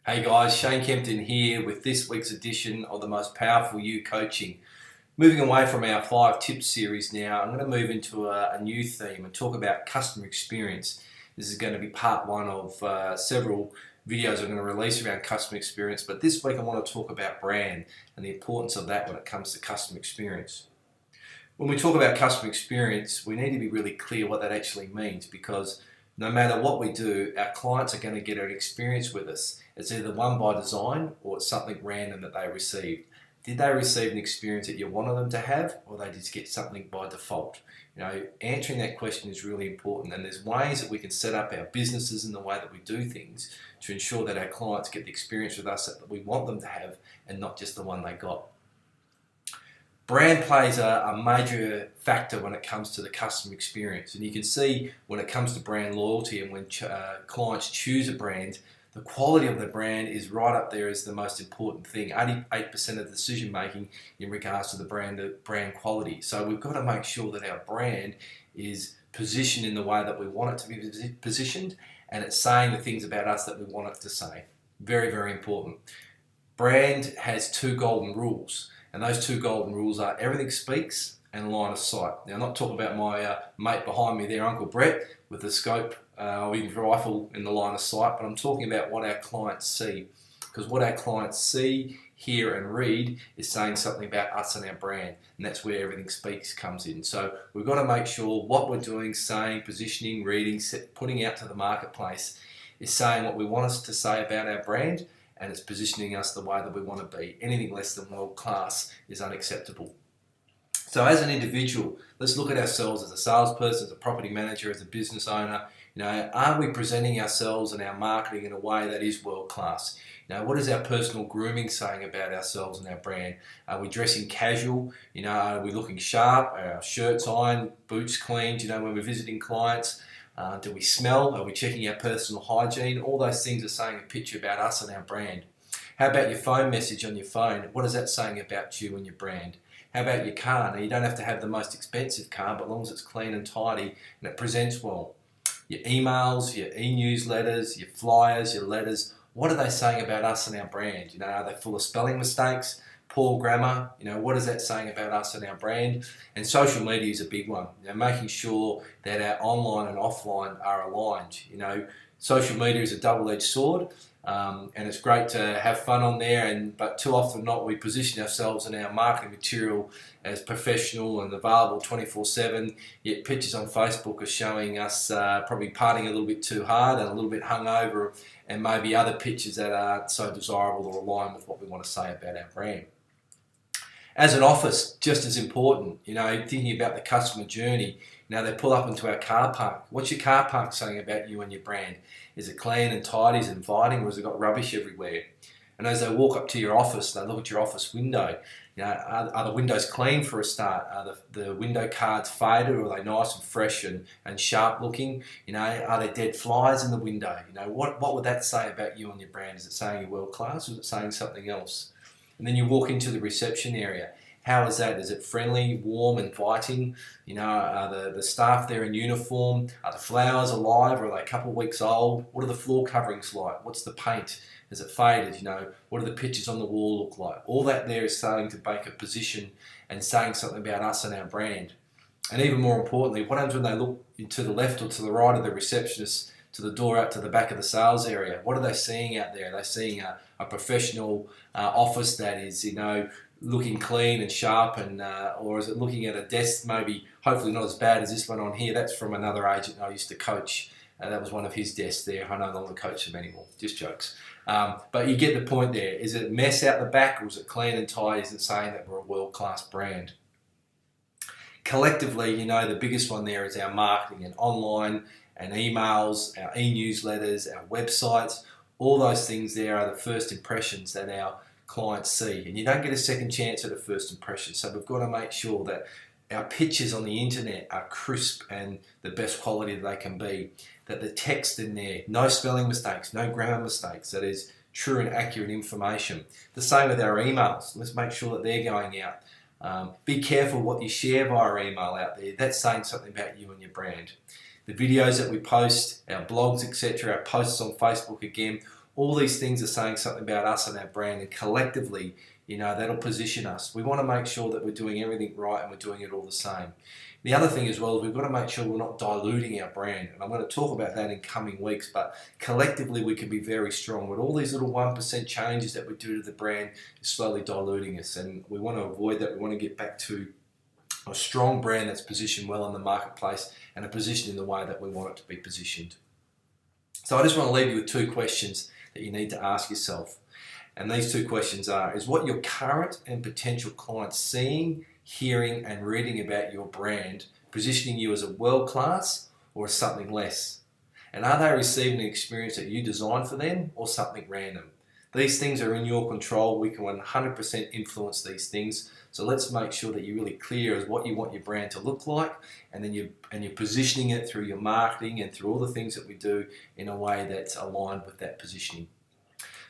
Hey guys, Shane Kempton here with this week's edition of the Most Powerful You Coaching. Moving away from our 5 tips series now, I'm going to move into a new theme and talk about customer experience. This is going to be part 1 of several videos I'm going to release around customer experience, but this week I want to talk about brand and the importance of that when it comes to customer experience. When we talk about customer experience, we need to be really clear what that actually means, because no matter what we do, our clients are going to get an experience with us. It's either one by design or it's something random that they received. Did they receive an experience that you wanted them to have, or they just get something by default? Answering that question is really important, and there's ways that we can set up our businesses in the way that we do things to ensure that our clients get the experience with us that we want them to have and not just the one they got. Brand plays a major factor when it comes to the customer experience, and you can see when it comes to brand loyalty and when clients choose a brand, the quality of the brand is right up there as the most important thing. 88% of the decision making in regards to the brand quality. So we've got to make sure that our brand is positioned in the way that we want it to be positioned, and it's saying the things about us that we want it to say. Very, very important. Brand has 2 golden rules. And those 2 golden rules are everything speaks and line of sight. Now, I'm not talking about my mate behind me there, Uncle Brett, with the scope or even rifle in the line of sight, but I'm talking about what our clients see. Because what our clients see, hear and read is saying something about us and our brand. And that's where everything speaks comes in. So we've got to make sure what we're doing, saying, positioning, reading, putting out to the marketplace is saying what we want us to say about our brand, and it's positioning us the way that we want to be. Anything less than world class is unacceptable. So as an individual, let's look at ourselves as a salesperson, as a property manager, as a business owner. Are we presenting ourselves and our marketing in a way that is world class? What is our personal grooming saying about ourselves and our brand? Are we dressing casual? Are we looking sharp? Are our shirts ironed, boots cleaned? When we're visiting clients? Do we smell? Are we checking our personal hygiene? All those things are saying a picture about us and our brand. How about your phone message on your phone? What is that saying about you and your brand? How about your car? Now, you don't have to have the most expensive car, but as long as it's clean and tidy and it presents well. Your emails, your e-newsletters, your flyers, your letters, what are they saying about us and our brand? Are they full of spelling mistakes? Poor grammar, what is that saying about us and our brand? And social media is a big one. Making sure that our online and offline are aligned. Social media is a double-edged sword, and it's great to have fun on there. But too often not, we position ourselves in our marketing material as professional and available 24/7. Yet pictures on Facebook are showing us probably partying a little bit too hard and a little bit hungover, and maybe other pictures that aren't so desirable or align with what we want to say about our brand. As an office, just as important, thinking about the customer journey. They pull up into our car park. What's your car park saying about you and your brand? Is it clean and tidy, is it inviting, or has it got rubbish everywhere? And as they walk up to your office, they look at your office window. Are the windows clean for a start? Are the window cards faded, or are they nice and fresh and sharp looking? Are there dead flies in the window? What would that say about you and your brand? Is it saying you're world class, or is it saying something else? And then you walk into the reception area. How is that? Is it friendly, warm, inviting? Are the staff there in uniform? Are the flowers alive, or are they a couple of weeks old? What are the floor coverings like? What's the paint? Is it faded? What do the pictures on the wall look like? All that there is starting to make a position and saying something about us and our brand. And even more importantly, what happens when they look to the left or to the right of the receptionist, to the door out to the back of the sales area? What are they seeing out there? Are they seeing a professional office that is, looking clean and sharp, and or is it looking at a desk maybe, hopefully not as bad as this one on here? That's from another agent I used to coach. That was one of his desks there. I no longer coach them anymore. Just jokes. But you get the point there. Is it a mess out the back, or is it clean and tidy? Is it saying that we're a world-class brand? Collectively, the biggest one there is our marketing and online and emails, our e-newsletters, our websites. All those things there are the first impressions that our clients see, and you don't get a second chance at a first impression. So we've got to make sure that our pictures on the internet are crisp and the best quality that they can be, that the text in there, no spelling mistakes, no grammar mistakes, that is true and accurate information. The same with our emails. Let's make sure that they're going out. Be careful what you share via email out there. That's saying something about you and your brand. The videos that we post, our blogs, etc., our posts on Facebook again, All these things are saying something about us and our brand, and collectively, that'll position us. We want to make sure that we're doing everything right and we're doing it all the same. The other thing as well is we've got to make sure we're not diluting our brand, and I'm going to talk about that in coming weeks, but collectively we can be very strong. But all these little 1% changes that we do to the brand is slowly diluting us, and we want to avoid that. We want to get back to a strong brand that's positioned well in the marketplace and a position in the way that we want it to be positioned. So I just want to leave you with 2 questions that you need to ask yourself. And these 2 questions are, is what your current and potential clients seeing, hearing and reading about your brand positioning you as a world-class or as something less? And are they receiving an experience that you designed for them or something random? These things are in your control. We can 100% influence these things. So let's make sure that you're really clear as what you want your brand to look like, and then you're positioning it through your marketing and through all the things that we do in a way that's aligned with that positioning.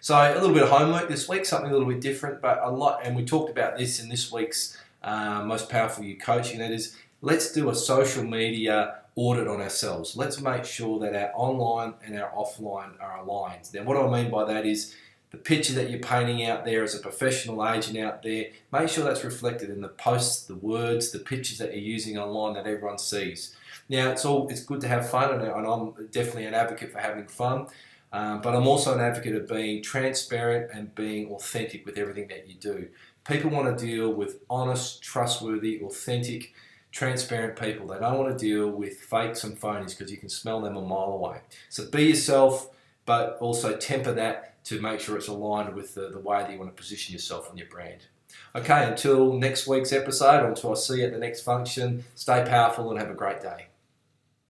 So a little bit of homework this week, something a little bit different, but a lot, and we talked about this in this week's Most Powerful You Coaching, that is, let's do a social media audit on ourselves. Let's make sure that our online and our offline are aligned. Now, what I mean by that is the picture that you're painting out there as a professional agent out there, make sure that's reflected in the posts, the words, the pictures that you're using online that everyone sees. Now, it's good to have fun, and I'm definitely an advocate for having fun, but I'm also an advocate of being transparent and being authentic with everything that you do. People want to deal with honest, trustworthy, authentic, transparent people. They don't want to deal with fakes and phonies because you can smell them a mile away. So be yourself, but also temper that to make sure it's aligned with the way that you want to position yourself on your brand. Okay, until next week's episode, until I see you at the next function, stay powerful and have a great day.